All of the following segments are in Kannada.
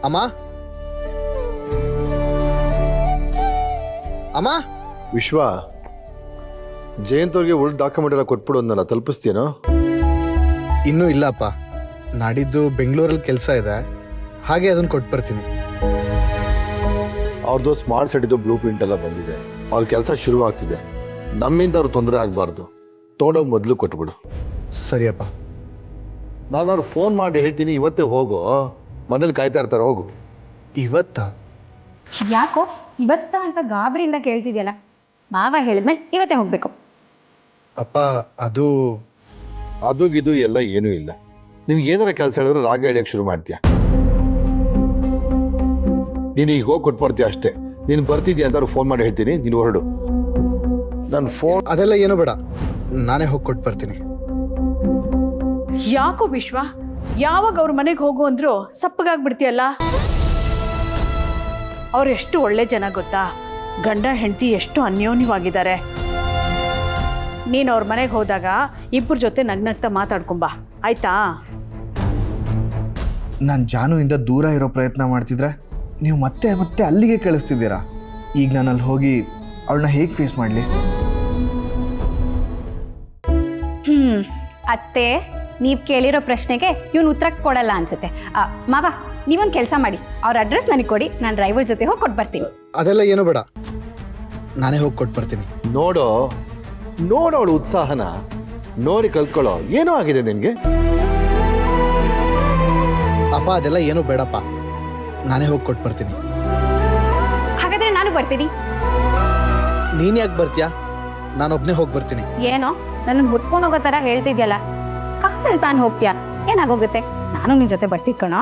ಅಮ್ಮ ಅಮ್ಮ ವಿಶ್ವ, ಜಯಂತ್ ಅವ್ರಿಗೆ ಉಳಿದ ಡಾಕ್ಯುಮೆಂಟ್ ಎಲ್ಲ ಕೊಟ್ಬಿಡು ಅಂದಲ್ಲ, ತಲುಪಿಸ್ತೀನೋ? ಇನ್ನೂ ಇಲ್ಲಪ್ಪ, ನಾಡಿದ್ದು ಬೆಂಗಳೂರಲ್ಲಿ ಕೆಲಸ ಇದೆ, ಹಾಗೆ ಅದನ್ನು ಕೊಟ್ಟು ಬರ್ತೀನಿ. ಅವ್ರದ್ದು ಸ್ಮಾರ್ಟ್ ಸಿಟಿದು ಬ್ಲೂ ಪ್ರಿಂಟ್ ಎಲ್ಲ ಬಂದಿದೆ, ಅವ್ರ ಕೆಲಸ ಶುರು ಆಗ್ತಿದೆ. ನಮ್ಮಿಂದ ಅವ್ರು ತೊಂದರೆ ಆಗಬಾರ್ದು. ತೊಗೊಂಡೋಗಿ ಮೊದಲು ಕೊಟ್ಬಿಡು. ಸರಿಯಪ್ಪ. ನಾನು ಅವ್ರು ಫೋನ್ ಮಾಡಿ ಹೇಳ್ತೀನಿ, ಇವತ್ತೇ ಹೋಗು. ಮನೇಲಿ ಕಾಯ್ತಾ ಇರ್ತಾರೆ, ಹೋಗು. ಇವತ್ತಾ? ಯಾಕೋ ಇವತ್ತ ಅಂತ ಗಾಬರಿಯಿಂದ ಕೇಳ್ತಿದ್ಯಲ್ಲ? ಮಾವ ಹೇಳಿದ್ಮೇಲೆ ಇವತ್ತೇ ಹೋಗ್ಬೇಕು. ಅಪ್ಪ ಅದು ಇದು ಎಲ್ಲ ಏನೂ ಇಲ್ಲ. ನಿಮ್ಗೆ ಏನಾರ ಕೆಲಸ ಹೇಳಿದ್ರೆ ರಾಗ ಹಿಡಿಯಕ್ಕೆ ಶುರು ಮಾಡ್ತೀಯ. ನೀನು ಈಗ ಹೋಗಿ ಕೊಟ್ಬರ್ತೀಯ ಅಷ್ಟೇ. ನೀನು ಬರ್ತಿದ್ಯಾ ಅಂತ ಅವ್ರು ಫೋನ್ ಮಾಡಿ ಹೇಳ್ತೀನಿ, ನೀನು ಹೊರಡು. ನನ್ನ ಫೋನ್ ಅದೆಲ್ಲ ಏನು ಬೇಡ, ನಾನೇ ಹೋಗಿ ಕೊಟ್ಟು ಬರ್ತೀನಿ. ಯಾಕೋ ವಿಶ್ವ, ಯಾವಾಗ ಅವ್ರ ಮನೆಗೆ ಹೋಗು ಅಂದ್ರು ಸಪ್ಪಗಾಗ್ಬಿಡ್ತೀಯಲ್ಲ? ಅವ್ರು ಎಷ್ಟು ಒಳ್ಳೆ ಜನ ಗೊತ್ತಾ? ಗಂಡ ಹೆಂಡತಿ ಎಷ್ಟು ಅನ್ಯೋನ್ಯವಾಗಿದ್ದಾರೆ. ನೀನು ಅವ್ರ ಮನೆಗೆ ಹೋದಾಗ ಇಬ್ಬರ ಜೊತೆ ನಗ್ನಗ್ತಾ ಮಾತಾಡ್ಕೊಂಬಾ, ಆಯ್ತಾ? ನಾನು ಜಾನುವಿಂದ ದೂರ ಇರೋ ಪ್ರಯತ್ನ ಮಾಡ್ತಿದ್ರೆ ನೀವು ಮತ್ತೆ ಮತ್ತೆ ಅಲ್ಲಿಗೆ ಕಳಿಸ್ತಿದ್ದೀರಾ. ಈಗ ನಾನು ಅಲ್ಲಿ ಹೋಗಿ ಅವಳನ್ನ ಹೇಗೆ ಫೇಸ್ ಮಾಡಲಿ? ಅತ್ತೆ, ನೀವು ಕೇಳಿರೋ ಪ್ರಶ್ನೆಗೆ ಇವನು ಉತ್ತರ ಕೊಡಲ್ಲ ಅನ್ಸುತ್ತೆ. ಮಾವ, ನೀವೊಂದು ಕೆಲಸ ಮಾಡಿ, ಅವ್ರ ಅಡ್ರೆಸ್ ನನಗೆ ಕೊಡಿ, ನಾನು ಡ್ರೈವರ್ ಜೊತೆ ಹೋಗಿ ಕೊಟ್ಟು ಬರ್ತೀನಿ. ಅದೆಲ್ಲ ಏನು ಬೇಡ, ನಾನೇ ಹೋಗಿ ಕೊಟ್ಟು ಬರ್ತೀನಿ. ನೋಡು ಅವಳು ಉತ್ಸಾಹನ ನೋಡಿ ಕಲ್ತ್ಕೊಳ್ಳೋ. ಏನೋ ಆಗಿದೆ ನಿನ್ಗೆ? ಅಪ್ಪ ಅದೆಲ್ಲ ಏನು ಬೇಡಪ್ಪ, ನಾನೇ ಹೋಗಿ ಕೊಟ್ಟು ಬರ್ತೀನಿ. ಹಾಗಾದ್ರೆ ನಾನು ಬರ್ತೀನಿ. ನೀನು ಯಾಕೆ ಬರ್ತೀಯಾ? ನಾನೊಬ್ಬನೇ ಹೋಗಿ ಬರ್ತೀನಿ. ಏನೋ ನನ್ನ ಹುಡ್ಕೊಂಡು ಹೋಗೋ ಥರ ಹೇಳ್ತಿದ್ಯಲ್ಲ, ಕಾರಲ್ಲಿ ತಾನು ಹೋಗ್ತೀಯಾ? ಏನಾಗೋಗುತ್ತೆ? ನಾನು ನಿನ್ನ ಜೊತೆ ಬರ್ತಿದ್ ಕಣೋ.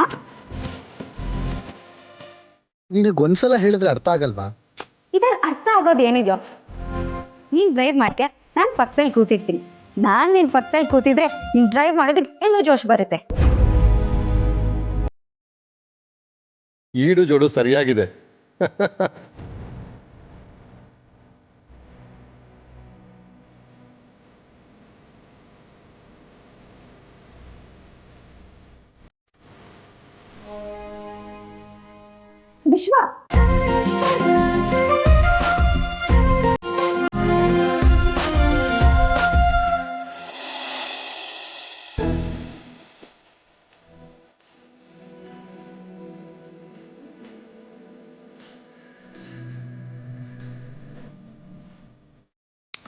ನಿನಗೊಂದ್ಸಲ ಹೇಳಿದ್ರೆ ಅರ್ಥ ಆಗಲ್ವಾ? ಇದರ ಅರ್ಥ ಆಗೋದು ಏನಿದೆಯೋ? ನೀನು ಡ್ರೈವ್ ಮಾಡ್ತೀಯ, ನಾನು ಪಕ್ಕದಲ್ಲಿ ಕೂತಿರ್ತೀನಿ. ನಾನು ನಿನ್ನ ಪಕ್ಕದಲ್ಲಿ ಕೂತಿದ್ರೆ ನೀನು ಡ್ರೈವ್ ಮಾಡೋದಕ್ಕೆ ಏನೋ ಜೋಶ್ ಬರುತ್ತೆ. ಈಡು ಜೋಡು ಸರಿಯಾಗಿದೆ. ವಿಶ್ವ,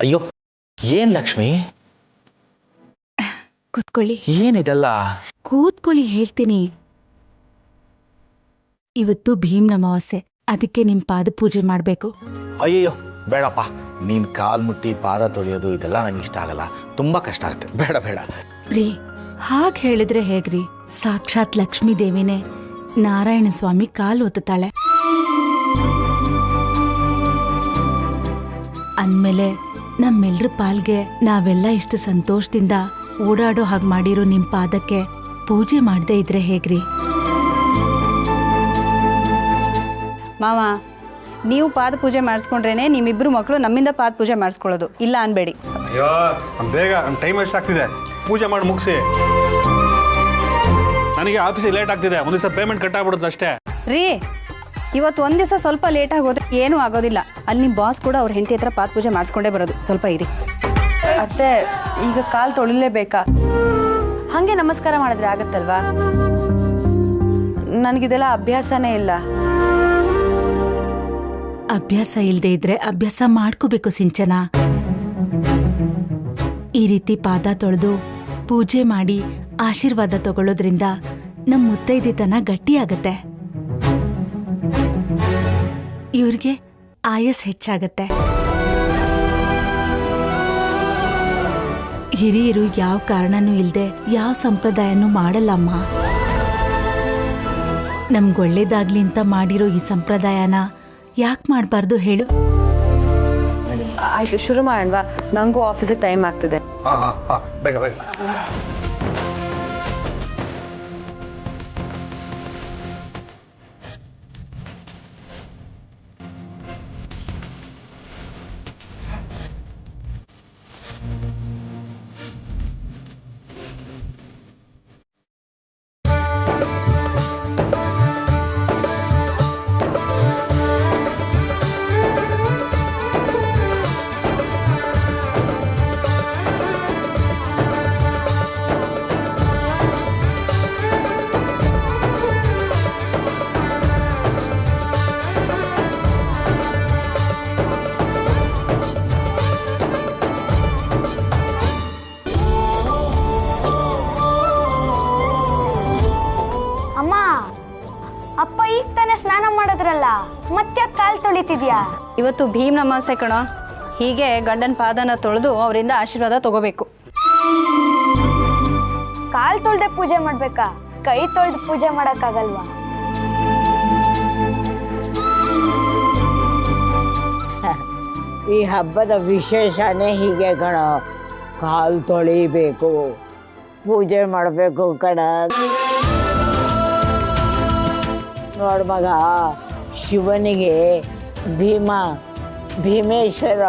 ಅಯ್ಯೋ, ಏನ್ ಲಕ್ಷ್ಮಿ? ಕೂತ್ಕೊಳ್ಳಿ. ಏನಿದೆಲ್ಲ? ಕೂತ್ಕೊಳ್ಳಿ, ಹೇಳ್ತೀನಿ. ಇವತ್ತು ಭೀಮ್ನ ಅಮಾವಾಸ್ಯೆ, ಅದಕ್ಕೆ ನಿಮ್ ಪಾದ ಪೂಜೆ ಮಾಡ್ಬೇಕು. ಅಯ್ಯಯ್ಯೋ ಬೇಡಪ್ಪ, ನೀನ್ ಕಾಲ್ ಮುಟ್ಟಿ ಪಾದ ತೊಳೆಯೋದು ಇದೆಲ್ಲ ನನಗೆ ಇಷ್ಟ ಆಗಲ್ಲ, ತುಂಬಾ ಕಷ್ಟ ಆಗುತ್ತೆ. ಬೇಡ ಬೇಡ ರೀ, ಹಾಗೆ ಹೇಳಿದ್ರೆ ಹೇಗ್ರಿ? ಸಾಕ್ಷಾತ್ ಲಕ್ಷ್ಮೀ ದೇವಿನೇ ನಾರಾಯಣ ಸ್ವಾಮಿ ಕಾಲು ಒತ್ತುತ್ತಾಳೆ ಅಂದ್ಮೇಲೆ ನಮ್ಮೆಲ್ರ ಪಾಲ್ಗೆ ನಾವೆಲ್ಲ ಇಷ್ಟು ಸಂತೋಷದಿಂದ ಓಡಾಡೋ ಹಾಗೆ ಮಾಡಿರೋ ನಿಮ್ ಪಾದಕ್ಕೆ ಪೂಜೆ ಮಾಡದೇ ಇದ್ರೆ ಹೇಗ್ರಿ? ಮಾವ, ನೀವು ಪಾದ ಪೂಜೆ ಮಾಡಿಸ್ಕೊಂಡ್ರೇನೆ ನಿಮ್ಮಿಬ್ರು ಮಕ್ಕಳು ನಮ್ಮಿಂದ ಪಾದ ಪೂಜೆ ಮಾಡಿಸ್ಕೊಳ್ಳೋದು, ಇಲ್ಲ ಅನ್ಬೇಡಿ. ಅಯ್ಯೋ ಬೇಗ, ಟೈಮ್ ವೇಸ್ಟ್ ಆಗ್ತಿದೆ, ಪೂಜೆ ಮಾಡಿ ಮುಗಿಸಿ. ನನಗೆ ಆಫೀಸಿಗೆ ಲೇಟ್ ಆಗ್ತಿದೆ, ಒಂದು ದಿವಸ ಪೇಮೆಂಟ್ ಕಟ್ ಆಗ್ಬಿಡುತ್ತೆ ಅಷ್ಟೇ. ರೀ, ಇವತ್ತು ಒಂದು ದಿವಸ ಸ್ವಲ್ಪ ಲೇಟ್ ಆಗೋದ್ರೆ ಏನೂ ಆಗೋದಿಲ್ಲ. ಅಲ್ಲಿ ನಿಮ್ಮ ಬಾಸ್ ಕೂಡ ಅವ್ರ ಹೆಂಡತಿ ಹತ್ರ ಪಾದ ಪೂಜೆ ಮಾಡಿಸ್ಕೊಂಡೇ ಬರೋದು, ಸ್ವಲ್ಪ ಇರಿ. ಅತ್ತೆ, ಈಗ ಕಾಲು ತೊಳಿಲೇಬೇಕಾ? ಹಾಗೆ ನಮಸ್ಕಾರ ಮಾಡಿದ್ರೆ ಆಗತ್ತಲ್ವಾ? ನನಗಿದೆಲ್ಲ ಅಭ್ಯಾಸನೇ ಇಲ್ಲ. ಅಭ್ಯಾಸ ಇಲ್ದೇ ಇದ್ರೆ ಅಭ್ಯಾಸ ಮಾಡ್ಕೋಬೇಕು ಸಿಂಚನ. ಈ ರೀತಿ ಪಾದ ತೊಳೆದು ಪೂಜೆ ಮಾಡಿ ಆಶೀರ್ವಾದ ತಗೊಳ್ಳೋದ್ರಿಂದ ನಮ್ಮ ಮುತ್ತೈದೆತನ ಗಟ್ಟಿಯಾಗತ್ತೆ, ಇವ್ರಿಗೆ ಆಯಸ್ ಹೆಚ್ಚಾಗತ್ತೆ. ಹಿರಿಯರು ಯಾವ ಕಾರಣನೂ ಇಲ್ಲದೆ ಯಾವ ಸಂಪ್ರದಾಯನೂ ಮಾಡಲ್ಲಮ್ಮ. ನಮ್ಗೊಳ್ಳೇದಾಗ್ಲಿ ಅಂತ ಮಾಡಿರೋ ಈ ಸಂಪ್ರದಾಯನ ಯಾಕೆ ಮಾಡಬಾರ್ದು ಹೇಳು? ಆಯ್ತು, ಶುರು ಮಾಡೋಣವಾ? ನಂಗೂ ಆಫೀಸಿಗೆ ಟೈಮ್ ಆಗ್ತಿದೆ. ಬೇಗ ಬೇಗ. ಅಪ್ಪ ಈಗ ತಾನೇ ಸ್ನಾನ ಮಾಡಿದ್ರಲ್ಲ ಮತ್ತೆ ಕಾಲ್ ತೊಳಿತಿದ್ಯಾ? ಇವತ್ತು ಭೀಮ್ನ ಅಮಾವಾಸ್ಯೆ ಕಣೋ. ಹೀಗೆ ಗಂಡನ ಪಾದನ ತೊಳೆದು ಅವರಿಂದ ಆಶೀರ್ವಾದ ತಗೋಬೇಕು. ಕಾಲ್ ತೊಳ್ದೆ ಪೂಜೆ ಮಾಡ್ಬೇಕಾ? ಕೈ ತೊಳ್ದು ಪೂಜೆ ಮಾಡಕ್ಕಾಗಲ್ವಾ? ಈ ಹಬ್ಬದ ವಿಶೇಷನೇ ಹೀಗೆ ಕಣ. ಕಾಲು ತೊಳಿಬೇಕು, ಪೂಜೆ ಮಾಡಬೇಕು ಕಣ. ನೋಡು ಮಗ, ಶಿವನಿಗೆ ಭೀಮೇಶ್ವರ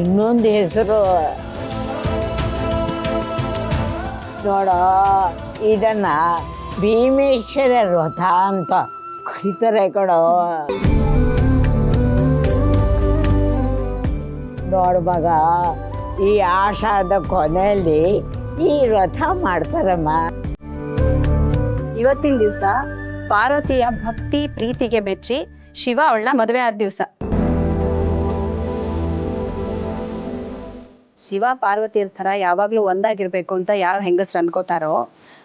ಇನ್ನೊಂದು ಹೆಸರು. ನೋಡ, ಇದನ್ನ ಭೀಮೇಶ್ವರ ವ್ರತ ಅಂತ ಕರೀತಾರೆ ಕಣೋ. ನೋಡು ಮಗ, ಈ ಆಷಾಢದ ಕೊನೆಯಲ್ಲಿ ಈ ವ್ರತ ಮಾಡ್ತಾರಮ್ಮ. ಇವತ್ತಿನ ದಿವಸ ಪಾರ್ವತಿಯ ಭಕ್ತಿ ಪ್ರೀತಿಗೆ ಮೆಚ್ಚಿ ಶಿವ ಅವಳನ್ನ ಮದುವೆ ಆದ ದಿವಸ. ಶಿವ ಪಾರ್ವತಿಯರ ಥರ ಯಾವಾಗಲೂ ಒಂದಾಗಿರ್ಬೇಕು ಅಂತ ಯಾವ ಹೆಂಗಸ್ರು ಅನ್ಕೋತಾರೋ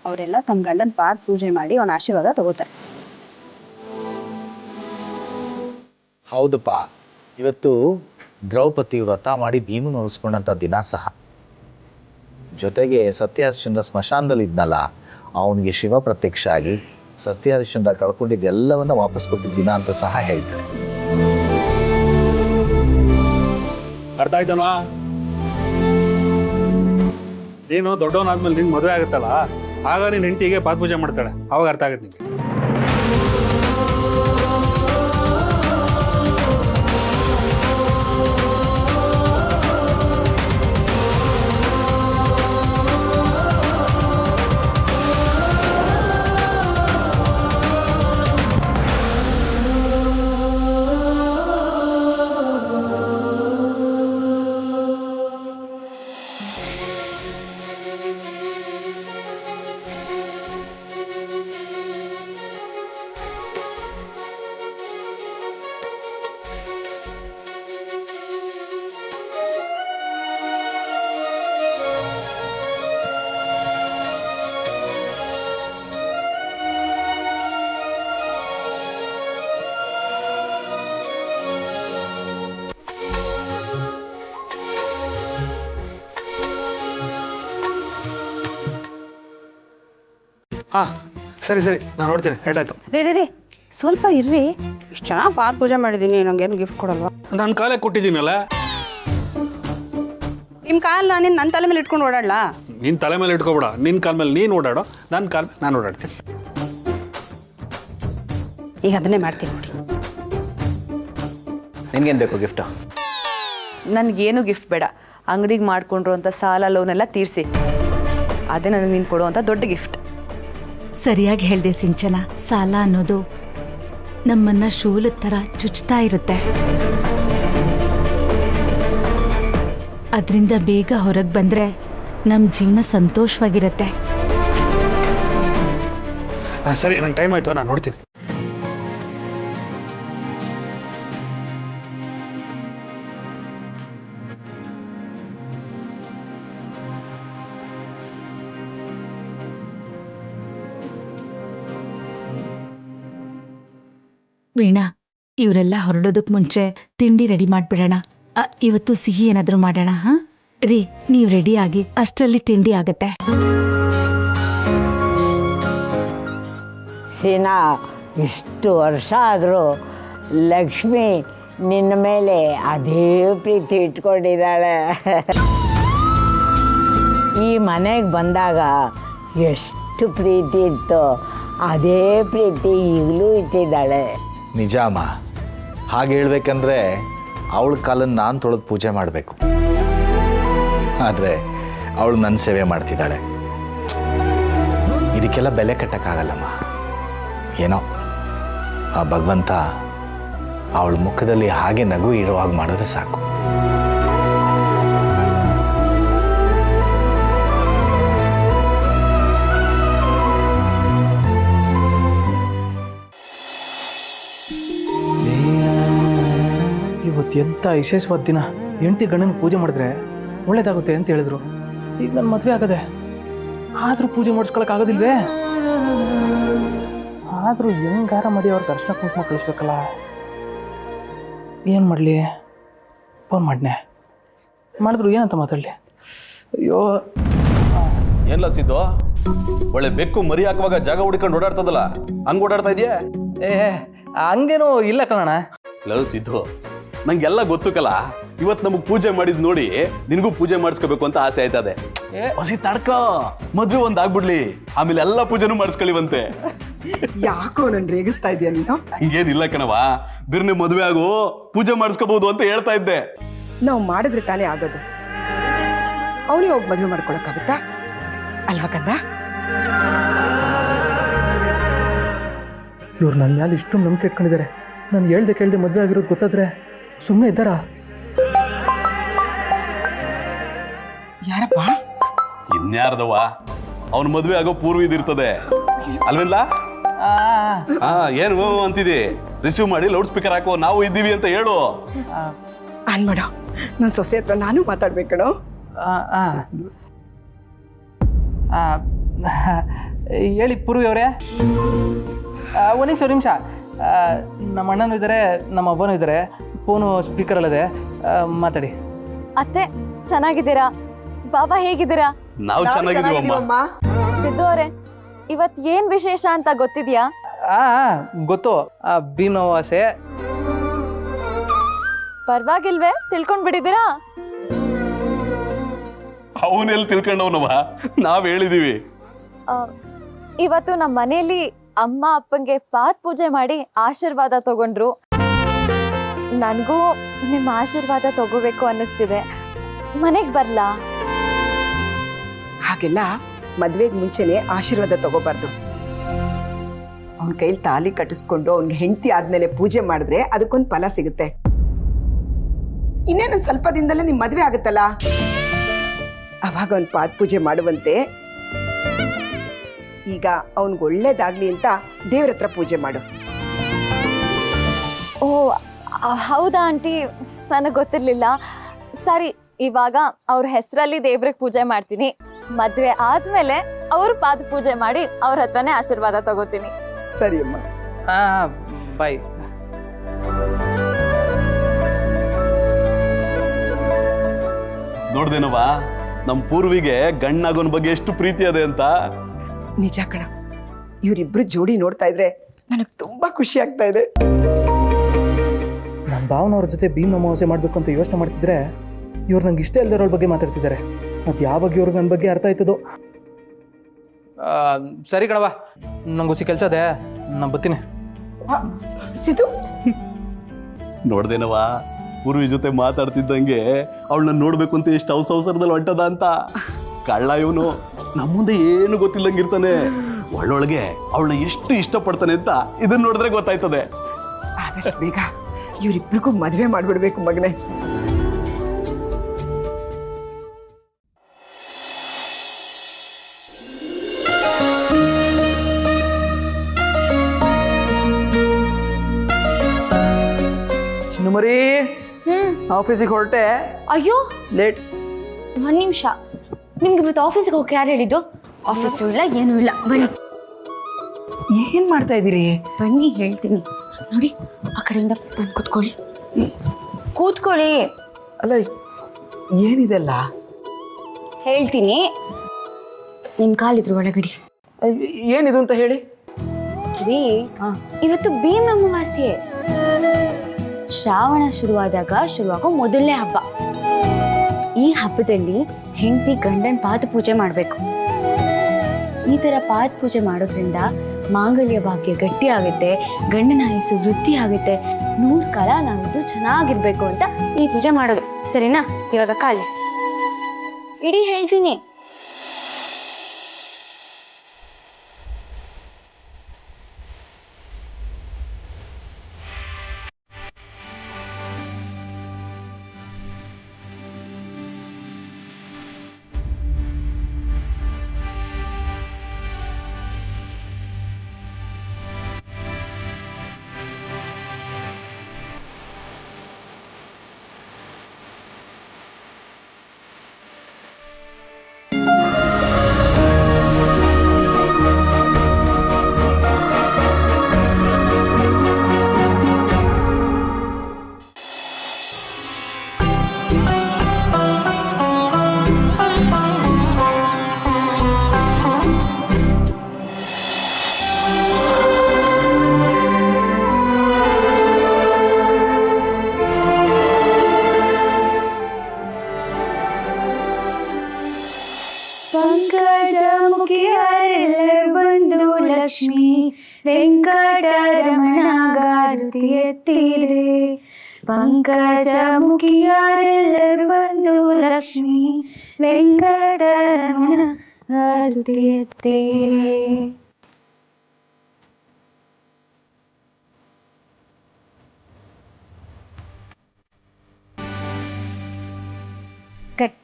ಅವರೆಲ್ಲ ತಮ್ಮ ಗಂಡನ ಪಾದ ಪೂಜೆ ಮಾಡಿ ಅವನ ಆಶೀರ್ವಾದ ತಗೋತಾರೆ. ಹೌದಪ್ಪ, ಇವತ್ತು ದ್ರೌಪದಿ ವ್ರತ ಮಾಡಿ ಭೀಮನ ಉಳಿಸ್ಕೊಂಡಂಥ ದಿನ ಸಹ. ಜೊತೆಗೆ ಸತ್ಯಹರಿಶ್ಚಂದ್ರ ಸ್ಮಶಾನದಲ್ಲಿ ಇದ್ನಲ್ಲ, ಅವನಿಗೆ ಶಿವ ಪ್ರತ್ಯಕ್ಷ ಆಗಿ ಸತ್ಯಹರಿಶ್ಚಂದ್ರ ಕಳ್ಕೊಂಡಿದ್ದೆಲ್ಲವನ್ನ ವಾಪಸ್ ಕೊಟ್ಟಿದ್ದ ದಿನ ಅಂತ ಸಹ ಹೇಳ್ತಾರೆ. ಅರ್ಥ ಆಯ್ತಲ್ವಾ? ನೀನು ದೊಡ್ಡವನಾದ್ಮೇಲೆ ನಿನ್ ಮದುವೆ ಆಗುತ್ತಲ್ಲ, ಆಗ ನಿನ್ನ ಹೆಂಡತಿಗೆ ಪಾದ ಪೂಜೆ ಮಾಡ್ತಾಳೆ, ಅವಾಗ ಅರ್ಥ ಆಗುತ್ತೆ ನಿಮ್ಗೆ. ಸರಿ ನಾನು ನೋಡ್ತೀನಿ. ಹೇಳಾಯ್ತು. ರೀ ಸ್ವಲ್ಪ ಇರ್ರಿ. ಇಷ್ಟು ಚೆನ್ನಾಗಿ ಪಾದ ಪೂಜೆ ಮಾಡಿದ್ದೀನಿ, ನಂಗೇನು ಗಿಫ್ಟ್ ಕೊಡಲ್ವಾ? ನಾನು ಕಾಲೇ ಕೊಟ್ಟಿದ್ದೀನಲ್ಲ. ನಿಮ್ಮ ಕಾಲು ನನ್ನ ತಲೆ ಮೇಲೆ ಇಟ್ಕೊಂಡು ಓಡಾಡ್ಲಾ? ನಿನ್ನ ತಲೆ ಮೇಲೆ ಇಟ್ಕೊಬೇಡ, ನಿನ್ನ ಕಾಲ ಮೇಲೆ ನೀನು ಓಡಾಡೋ, ನನ್ನ ಕಾಲ ಮೇಲೆ ನಾನು ಓಡಾಡ್ತೀನಿ. ಈಗ ಅದನ್ನೇ ಮಾಡ್ತೀನಿ ನೋಡಿ. ನಿನ್ಗೇನು ಬೇಕು ಗಿಫ್ಟು? ನನಗೇನು ಗಿಫ್ಟ್ ಬೇಡ. ಅಂಗಡಿಗೆ ಮಾಡಿಕೊಂಡ್ರು ಅಂತ ಸಾಲ ಲೋನೆಲ್ಲ ತೀರಿಸಿ, ಅದೇ ನನಗೆ ನೀನು ಕೊಡುವಂಥ ದೊಡ್ಡ ಗಿಫ್ಟ್. ಸರಿಯಾಗಿ ಹೇಳ್ದೆ ಸಿಂಚನ. ಸಾಲ ಅನ್ನೋದು ನಮ್ಮನ್ನ ಶೂಲದ ಥರ ಚುಚ್ತಾ ಇರುತ್ತೆ. ಅದರಿಂದ ಬೇಗ ಹೊರಗೆ ಬಂದ್ರೆ ನಮ್ಮ ಜೀವನ ಸಂತೋಷವಾಗಿರುತ್ತೆ. ಸರಿ, ನಂಗೆ ಟೈಮ್ ಆಯ್ತು, ನಾನು ನೋಡ್ತೀನಿ. ವೀಣಾ, ಇವರೆಲ್ಲ ಹೊರಡೋದಕ್ಕೆ ಮುಂಚೆ ತಿಂಡಿ ರೆಡಿ ಮಾಡಿಬಿಡೋಣ. ಇವತ್ತು ಸಿಹಿ ಏನಾದರೂ ಮಾಡೋಣ. ಹಾಂ ರೀ, ನೀವು ರೆಡಿ ಆಗಿ ಅಷ್ಟರಲ್ಲಿ ತಿಂಡಿ ಆಗತ್ತೆ. ಸೀನಾ, ಇಷ್ಟು ವರ್ಷ ಆದರೂ ಲಕ್ಷ್ಮಿ ನಿನ್ನ ಮೇಲೆ ಅದೇ ಪ್ರೀತಿ ಇಟ್ಕೊಂಡಿದ್ದಾಳೆ. ಈ ಮನೆಗೆ ಬಂದಾಗ ಎಷ್ಟು ಪ್ರೀತಿ ಇತ್ತು, ಅದೇ ಪ್ರೀತಿ ಈಗಲೂ ಇಟ್ಟಿದ್ದಾಳೆ. ನಿಜ ಅಮ್ಮ. ಹಾಗೆ ಹೇಳ್ಬೇಕಂದ್ರೆ ಅವಳ ಕಾಲನ್ನು ನಾನು ತೊಳೆದು ಪೂಜೆ ಮಾಡಬೇಕು, ಆದರೆ ಅವಳು ನನ್ನ ಸೇವೆ ಮಾಡ್ತಿದ್ದಾಳೆ. ಇದಕ್ಕೆಲ್ಲ ಬೆಲೆ ಕಟ್ಟಕ್ಕಾಗಲ್ಲಮ್ಮ. ಏನೋ ಆ ಭಗವಂತ ಅವಳ ಮುಖದಲ್ಲಿ ಹಾಗೆ ನಗು ಇರುವಾಗ ಮಾಡಿದ್ರೆ ಸಾಕು. ಇವತ್ತು ಎಂಥ ವಿಶೇಷವಾದ ದಿನ. ಹೆಂಡತಿ ಗಂಡನ ಪೂಜೆ ಮಾಡಿದ್ರೆ ಒಳ್ಳೇದಾಗುತ್ತೆ ಅಂತ ಹೇಳಿದ್ರು. ಈಗ ನನ್ನ ಮದುವೆ ಆಗದೆ, ಆದರೂ ಪೂಜೆ ಮಾಡಿಸ್ಕೊಳಕ್ಕಾಗೋದಿಲ್ವೇ? ಆದರೂ ಹೆಂಗಾರ ಮಾಡಿ ಅವ್ರ ದರ್ಶನ ಕುಂಕುಮ ಕಳಿಸ್ಬೇಕಲ್ಲ. ಏನು ಮಾಡಲಿ? ಫೋನ್ ಮಾಡ್ನೆ. ಮಾಡಿದ್ರು ಏನಂತ ಮಾತಾಡಲಿ? ಅಯ್ಯೋ, ಏನ್ಲ ಸಿದ್ದು, ಒಳ್ಳೆ ಬೆಕ್ಕು ಮರಿ ಹಾಕುವಾಗ ಜಾಗ ಹುಡ್ಕೊಂಡು ಓಡಾಡ್ತದಲ್ಲ, ಹಂಗೆ ಓಡಾಡ್ತಾ ಇದೆಯಾ? ಏ ಹಂಗೇನು ಇಲ್ಲ ಕಣಣ್ಣ. ಲವ್ ಸಿದ್ದು, ನಂಗೆಲ್ಲ ಗೊತ್ತು ಕಲ. ಇವತ್ತು ನಮಗ್ ಪೂಜೆ ಮಾಡಿದ್ ನೋಡಿ ನಿನಗೂ ಪೂಜೆ ಮಾಡಿಸ್ಕೋಬೇಕು ಅಂತ ಆಸೆ ಆಯ್ತದೆ. ಹೊಸಿ ತಡ್ಕ, ಮದ್ವೆ ಒಂದ್ ಆಗ್ಬಿಡ್ಲಿ, ಆಮೇಲೆ ಎಲ್ಲ ಪೂಜೆನೂ ಮಾಡಿಸ್ಕೊಳ್ಳಿವಂತೆ. ಯಾಕೋ ನನ್ ರೇಗಿಸ್ತಾ ಇದೆಯಾ ನೀನು? ಹಂಗೇನಿಲ್ಲ ಕಣವ, ಬಿರ್ನೆ ಮದ್ವೆ ಆಗು, ಪೂಜೆ ಮಾಡಿಸ್ಕೋಬಹುದು ಅಂತ ಹೇಳ್ತಾ ಇದ್ದೆ. ನಾವು ಮಾಡಿದ್ರೆ ತಾನೇ ಆಗೋದು. ಅವನಿಗೆ ಹೋಗಿ ಮದುವೆ ಮಾಡ್ಕೊಳಕ್ಕಾಗುತ್ತಾ ಅಲ್ವಾ ಕಂದ? ಇವ್ರು ನನ್ನ ಮ್ಯಾಲೆ ಇಷ್ಟೊಂದು ನಂಬಿಕೆ ಇಟ್ಕೊಂಡಿದ್ದಾರೆ. ನಾನು ಹೇಳ್ದೆ ಕೇಳ್ದೆ ಮದುವೆ ಆಗಿರೋದು ಗೊತ್ತಾದ್ರೆ ಸುಮ್ಮನೆ ಇದ್ದಾರಾ? ಯಾರಪ್ಪ? ಇನ್ಯಾರ್ದವ, ಅವನ ಮದ್ವೆ ಆಗೋ ಪೂರ್ವ ಇದಿರ್ತದೆ ಅಲ್ವೆಲ್ಲ? ಏನು ಅಂತಿದಿ? ರಿಸೀವ್ ಮಾಡಿ ಲೌಡ್ ಸ್ಪೀಕರ್ ಹಾಕೋ, ನಾವು ಇದ್ದೀವಿ ಅಂತ ಹೇಳು. ಆನ್ ಮಾಡೋ, ನನ್ನ ಸೊಸೆ ಹತ್ರ ನಾನು ಮಾತಾಡ್ಬೇಕಣೋ. ಹೇಳಿ ಪೂರ್ವಿ ಅವರೇ. ಒಂದು ನಿಮಿಷ. ನಮ್ಮ ಅಣ್ಣನೂ ಇದ್ದಾರೆ, ನಮ್ಮ ಅಬ್ಬನೂ ಇದ್ದಾರೆ. ಫೋನು ಸ್ಪೀಕರಲ್ಲಿದೆ, ಮಾತಾಡಿ. ಅತ್ತೆ ಚೆನ್ನಾಗಿದ್ದೀರಾ? ಬಾಬಾ ಹೇಗಿದ್ದೀರಾ? ನಾವು ಚೆನ್ನಾಗಿದ್ದೀವಮ್ಮ. ಸಿದ್ದು ಅವರೇ, ಇವತ್ ಏನ್ ವಿಶೇಷ ಅಂತ ಗೊತ್ತಿದ್ಯಾ? ಗೊತ್ತು, ಭೀಮವಾಸೆ. ಪರವಾಗಿಲ್ವೇ, ತಿಳ್ಕೊಂಡ್ ಬಿಟ್ಟಿದ್ದೀರಾ? ಅವನೆಲ್ಲಿ ತಿಳ್ಕೊಂಡವನವ, ನಾವ್ ಹೇಳಿದೀವಿ. ಇವತ್ತು ನಮ್ಮ ಮನೆಯಲ್ಲಿ ಅಮ್ಮ ಅಪ್ಪಂಗೆ ಪಾತ್ ಪೂಜೆ ಮಾಡಿ ಆಶೀರ್ವಾದ ತಗೊಂಡ್ರು. ನನಗೂ ನಿಮ್ಮ ಆಶೀರ್ವಾದ ತಗೋಬೇಕು ಅನ್ನಿಸ್ತಿದೆ. ಮನೆಗೆ ಬರ್ಲಾ? ಹಾಗೆಲ್ಲ ಮದ್ವೆಗೆ ಮುಂಚೆನೆ ಆಶೀರ್ವಾದ ತಗೋಬಾರ್ದು. ಅವನ ಕೈಲಿ ತಾಲಿ ಕಟ್ಟಿಸ್ಕೊಂಡು ಅವನ್ಗೆ ಹೆಂಡತಿ ಆದ್ಮೇಲೆ ಪೂಜೆ ಮಾಡಿದ್ರೆ ಅದಕ್ಕೊಂದು ಫಲ ಸಿಗುತ್ತೆ. ಇನ್ನೇನು ಸ್ವಲ್ಪ ದಿನದಲ್ಲೇ ನಿಮ್ ಮದ್ವೆ ಆಗುತ್ತಲ್ಲ, ಅವಾಗ ಒಂದು ಪಾದ ಪೂಜೆ ಮಾಡುವಂತೆ. ಈಗ ಅವನ್ಗೆ ಒಳ್ಳೇದಾಗ್ಲಿ ಅಂತ ದೇವ್ರ ಹತ್ರ ಪೂಜೆ ಮಾಡು. ಓ ಹೌದಾ ಆಂಟಿ, ನನಗೆ ಗೊತ್ತಿರ್ಲಿಲ್ಲ. ಸರಿ, ಇವಾಗ ಅವ್ರ ಹೆಸರಲ್ಲಿ ದೇವ್ರಿಗೆ ಪೂಜೆ ಮಾಡ್ತೀನಿ. ಮದ್ವೆ ಆದ್ಮೇಲೆ ಅವ್ರ ಪಾದ ಪೂಜೆ ಮಾಡಿ ಅವ್ರ ಹತ್ರನೇ ಆಶೀರ್ವಾದ ತಗೋತೀನಿ. ಸರಿ ಅಮ್ಮ. ಬಾಯ್. ನೋಡ್ದೇನವಾ, ನಮ್ ಪೂರ್ವಿಗೆ ಗಂಡಾಗೋನ್ ಬಗ್ಗೆ ಎಷ್ಟು ಪ್ರೀತಿ ಅದೆ ಅಂತ. ನಿಜ ಕಣ, ಇವರಿಬ್ರು ಜೋಡಿ ನೋಡ್ತಾ ಇದ್ರೆ ನನಗೆ ತುಂಬಾ ಖುಷಿ ಆಗ್ತಾ ಇದೆ. ನನ್ನ ಭಾವನವ್ರ ಜೊತೆ ಭೀಮ್ ಅಮಾವಾಸ್ಯೆ ಮಾಡಬೇಕು ಅಂತ ಯೋಚನೆ ಮಾಡ್ತಿದ್ರೆ ಇವ್ರು ನಂಗೆ ಇಷ್ಟ ಇಲ್ದಿರೋಳ ಬಗ್ಗೆ ಮಾತಾಡ್ತಿದ್ದಾರೆ. ಮತ್ತು ಯಾವಾಗ ಇವ್ರಿಗೆ ನನ್ನ ಬಗ್ಗೆ ಅರ್ಥ ಆಯ್ತದೋ. ಸರಿ ಕಣವ, ನಂಗೆ ಹುಸಿ ಕೆಲಸ ಅದೇ, ನಾನು ಬರ್ತೀನಿ. ಸಿದ್ದು, ನೋಡ್ದೇನವಾ, ಪೂರ್ವಿ ಜೊತೆ ಮಾತಾಡ್ತಿದ್ದಂಗೆ ಅವಳನ್ನ ನೋಡ್ಬೇಕು ಅಂತ ಎಷ್ಟು ಅವಸರದಲ್ಲಿ ಹೊಂಟದ ಅಂತ. ಕಳ್ಳ ಇವನು, ನಮ್ಮ ಮುಂದೆ ಏನು ಗೊತ್ತಿಲ್ಲಂಗಿರ್ತಾನೆ, ಒಳ್ಳೊಳಗೆ ಅವಳನ್ನ ಎಷ್ಟು ಇಷ್ಟಪಡ್ತಾನೆ ಅಂತ ಇದನ್ನ ನೋಡಿದ್ರೆ ಗೊತ್ತಾಯ್ತದೆ. ಆದಷ್ಟು ಬೇಗ ಇವರಿಬ್ರಿಗೂ ಮದುವೆ ಮಾಡ್ಬಿಡ್ಬೇಕು ಮಗನೇ. ಮರಿ ಆಫೀಸಿಗೆ ಹೊರಟೆ. ಅಯ್ಯೋ ಲೇಟ್. ಒಂದ್ ನಿಮಿಷ, ನಿಮ್ಗೆ ಇವತ್ತು ಆಫೀಸ್ಗೆ ಹೋಗಿ ಯಾರು ಹೇಳಿದ್ದು? ಆಫೀಸು ಇಲ್ಲ, ಏನೂ ಇಲ್ಲ. ಬನ್ನಿ. ಏನ್ ಮಾಡ್ತಾ ಇದ್ದೀರಿ? ಬನ್ನಿ ಹೇಳ್ತೀನಿ. ನೋಡಿ, ಆ ಕಡೆಯಿಂದ ಬಂದು ಕೂತ್ಕೊಳ್ಳಿ. ಕೂತ್ಕೊಳ್ಳಿ. ಅಲ್ಲ, ಏನಿದೆಲ್ಲ? ಹೇಳ್ತೀನಿ, ನಿಮ್ ಕಾಲಿದ್ರು ಒಳಗಡಿ. ಏನಿದು ಅಂತ ಹೇಳಿ. ಇವತ್ತು ಭೀಮ ಅಮಾವಾಸ್ಯೆ. ಶ್ರಾವಣ ಶುರುವಾಗೋ ಮೊದಲನೇ ಹಬ್ಬ. ಈ ಹಬ್ಬದಲ್ಲಿ ಹೆಂಡತಿ ಗಂಡನ ಪಾದ ಪೂಜೆ ಮಾಡಬೇಕು. ಈ ತರ ಪಾದ ಪೂಜೆ ಮಾಡೋದ್ರಿಂದ ಮಾಂಗಲ್ಯ ಭಾಗ್ಯ ಗಟ್ಟಿ ಆಗುತ್ತೆ, ಗಂಡನ ಆಯುಸ್ಸು ವೃದ್ಧಿ ಆಗುತ್ತೆ. 100 ಕಾಲ ನಾವಿದ್ದು ಚೆನ್ನಾಗಿರ್ಬೇಕು ಅಂತ ಈ ಪೂಜೆ ಮಾಡೋದು. ಸರಿನಾ? ಇವಾಗ ಕಾಲಿ ಇಡೀ ಹೇಳ್ತೀನಿ. ಲಕ್ಷ್ಮೀ ವೆಂಕಟರಮಣ ಗಾರುತಿ ಎತ್ತೀರೆ ಪಂಕಜ ಮುಖಿಯಾರೆಲ್ಲರೂ ಬಂದು ಲಕ್ಷ್ಮೀ ವೆಂಕಟರಮಣ ಗಾರುತಿ ಎತ್ತೀರೆ. ಕಟ್.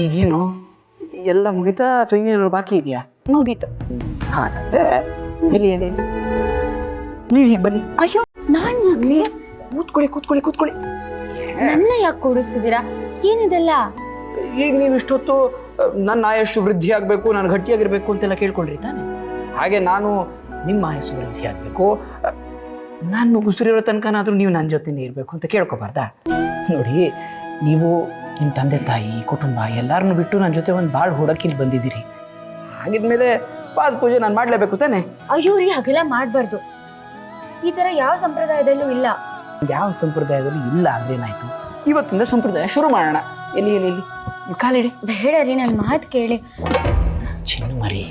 ಈಗೇನು ಎಲ್ಲ ಮುಗಿತಾ ಅಥವಾ ಇನ್ನೇನು ಬಾಕಿ ಇದೆಯಾ? ಮುಗೀತು. ನೀವು ಬನ್ನಿ. ಅಯ್ಯೋ ನಾನ್ ಆಗ್ಲಿ ಕೂತ್ಕೊಳ್ಳಿ. ನನ್ನ ಯಾಕೆ ಕೂಡಿಸ್ತಿದ್ದೀರಾ? ಏನಿದೆಲ್ಲ? ಈಗ ನೀವು ಇಷ್ಟೊತ್ತು ನನ್ನ ಆಯಸ್ಸು ವೃದ್ಧಿ ಆಗಬೇಕು, ನಾನು ಗಟ್ಟಿಯಾಗಿರ್ಬೇಕು ಅಂತೆಲ್ಲ ಕೇಳ್ಕೊಂಡ್ರಿ ತಾನೆ. ಹಾಗೆ ನಾನು ನಿಮ್ಮ ಆಯಸ್ಸು ವೃದ್ಧಿ ಆಗಬೇಕು, ನಾನು ಉಸಿರಿರೋ ತನಕನಾದ್ರೂ ನೀವು ನನ್ನ ಜೊತೆನೇ ಇರಬೇಕು ಅಂತ ಕೇಳ್ಕೊಬಾರ್ದಾ? ನೋಡಿ, ನೀವು ನಿಮ್ಮ ತಂದೆ ತಾಯಿ ಕುಟುಂಬ ಎಲ್ಲರನ್ನೂ ಬಿಟ್ಟು ನನ್ನ ಜೊತೆ ಒಂದು ಭಾಳ ಹುಡಕಿಲ್ಲಿ ಬಂದಿದ್ದೀರಿ. ಹಾಗಿದ್ಮೇಲೆ ಪಾದ ಪೂಜೆ ನಾನು ಮಾಡಲೇಬೇಕು ತಾನೆ. ಅಯ್ಯೋ ರೀ, ಹಾಗೆಲ್ಲ ಮಾಡಬಾರ್ದು. ಈ ತರ ಯಾವ ಸಂಪ್ರದಾಯದಲ್ಲೂ ಇಲ್ಲ. ಯಾವ ಸಂಪ್ರದಾಯದಲ್ಲೂ ಇಲ್ಲ ಅಂದ್ರೆ ಏನಾಯ್ತು? ಇವತ್ತಿಂದ ಸಂಪ್ರದಾಯ ಶುರು ಮಾಡೋಣ. ಎಲ್ಲಿ ಕಾಲಿಡಿ. ಬೇಡ ರೀ, ನನ್ನ ಮಾತು ಕೇಳಿ. ಚಿನ್ನು ಮರಿ,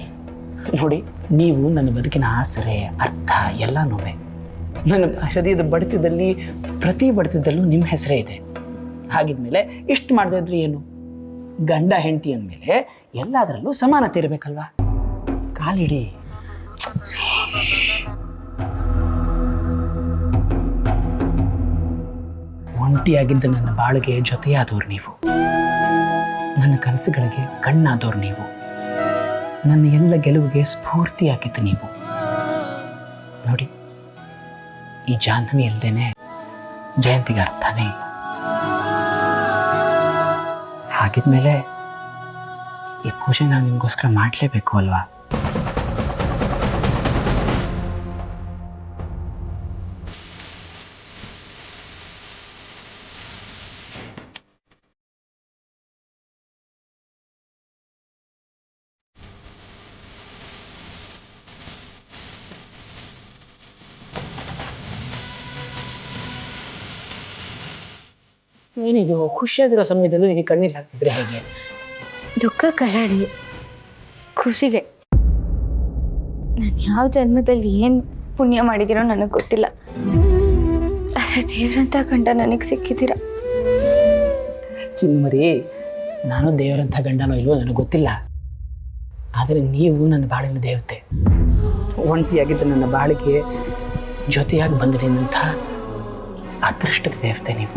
ನೋಡಿ, ನೀವು ನನ್ನ ಬದುಕಿನ ಆಸರೆ, ಅರ್ಥ ಎಲ್ಲ ನೋವೆ. ನನ್ನ ಹೃದಯದ ಬಡಿತದಲ್ಲಿ, ಪ್ರತಿ ಬಡಿತದಲ್ಲೂ ನಿಮ್ಮ ಹೆಸರೇ ಇದೆ. ಹಾಗಿದ್ಮೇಲೆ ಇಷ್ಟು ಮಾಡದೇ ಇದ್ರೆ ಏನು? ಗಂಡ ಹೆಂಡತಿ ಅಂದಮೇಲೆ ಎಲ್ಲದರಲ್ಲೂ ಸಮಾನತೆ ಇರಬೇಕಲ್ವಾ? ಕಾಲಿಡಿ. ಒಂಟಿಯಾಗಿದ್ದ ನನ್ನ ಬಾಳಿಗೆ ಜೊತೆಯಾದವ್ರು ನೀವು, ನನ್ನ ಕನಸುಗಳಿಗೆ ಕಣ್ಣಾದವ್ರು ನೀವು, ನನ್ನ ಎಲ್ಲ ಗೆಲುವಿಗೆ ಸ್ಫೂರ್ತಿಯಾಗಿದ್ದು ನೀವು. ನೋಡಿ, ಈ ಜಾಹ್ನವಿ ಇಲ್ದೇನೆ ಜಯಂತಿಗೆ ಅರ್ಥನೇ ಇಲ್ಲ. ಹಾಗಿದ್ಮೇಲೆ ಈ ಪೂಜೆ ನಾನು ನಿಮಗೋಸ್ಕರ ಮಾಡಲೇಬೇಕು ಅಲ್ವಾ? ಏನಿದು ಖುಷಿಯಾಗಿರೋ ಸಮಯದಲ್ಲೂ ಈಗ ಕಣ್ಣೀರು ಹಾಕ್ತಿದ್ರೆ ಹೇಗೆ? ದುಃಖಕ್ಕಲ್ಲ ರೀ, ಖುಷಿಗೆ. ನಾನು ಯಾವ ಜನ್ಮದಲ್ಲಿ ಏನು ಪುಣ್ಯ ಮಾಡಿದ್ದೀರೋ ನನಗೆ ಗೊತ್ತಿಲ್ಲ, ಆದರೆ ದೇವ್ರಂತ ಗಂಡ ನನಗೆ ಸಿಕ್ಕಿದ್ದೀರ. ಚಿನ್ಮರಿ, ನಾನು ದೇವರಂಥ ಗಂಡನೋ ಇಲ್ವೋ ನನಗೆ ಗೊತ್ತಿಲ್ಲ, ಆದರೆ ನೀವು ನನ್ನ ಬಾಳಿನ ದೇವತೆ. ಒಂಟಿಯಾಗಿದ್ದ ನನ್ನ ಬಾಳಿಗೆ ಜೊತೆಯಾಗಿ ಬಂದಿದ್ದೀನಂಥ ಅದೃಷ್ಟದ ದೇವತೆ ನೀವು.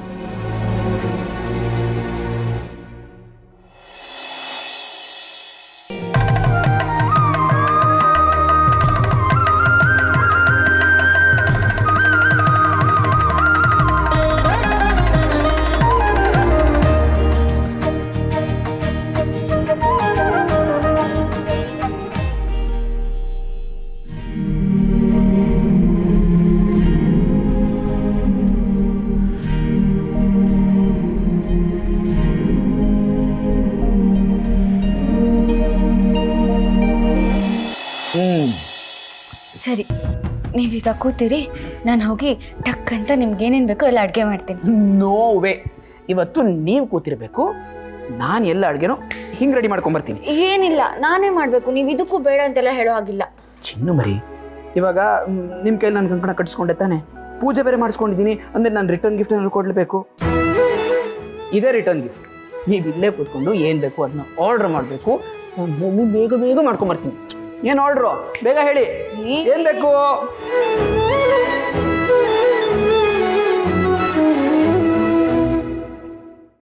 ಸರಿ, ನೀವೀಗ ಕೂತೀರಿ, ನಾನು ಹೋಗಿ ಟಕ್ ಅಂತ ನಿಮ್ಗೆ ಏನೇನು ಬೇಕೋ ಎಲ್ಲ ಅಡುಗೆ ಮಾಡ್ತೀನಿ. ನೋವೇ, ಇವತ್ತು ನೀವು ಕೂತಿರ್ಬೇಕು, ನಾನು ಎಲ್ಲ ಅಡುಗೆನೋ ಹಿಂಗೆ ರೆಡಿ ಮಾಡ್ಕೊಂಬರ್ತೀನಿ. ಏನಿಲ್ಲ, ನಾನೇ ಮಾಡಬೇಕು, ನೀವು ಇದಕ್ಕೂ ಬೇಡ ಅಂತೆಲ್ಲ ಹೇಳೋ ಹಾಗಿಲ್ಲ. ಚಿನ್ನು ಮರಿ, ಇವಾಗ ನಿಮ್ಮ ಕೈಲಿ ನಾನು ಕಂಕಣ ಕಟ್ಟಿಸ್ಕೊಂಡೆ ತಾನೆ, ಪೂಜೆ ಬೇರೆ ಮಾಡಿಸ್ಕೊಂಡಿದ್ದೀನಿ ಅಂದರೆ ನಾನು ರಿಟರ್ನ್ ಗಿಫ್ಟ್ ಏನಾದ್ರು ಕೊಡಲೇಬೇಕು. ಇದೇ ರಿಟರ್ನ್ ಗಿಫ್ಟ್. ನೀವು ಇಲ್ಲೇ ಕೂತ್ಕೊಂಡು ಏನು ಬೇಕು ಅದನ್ನ ಆರ್ಡ್ರ್ ಮಾಡಬೇಕು, ನಾನು ಬೇಗ ಮಾಡ್ಕೊಂಬರ್ತೀನಿ. ಏನು ಆರ್ಡ್ರು? ಬೇಗ ಹೇಳಿ, ಏನು ಬೇಕು?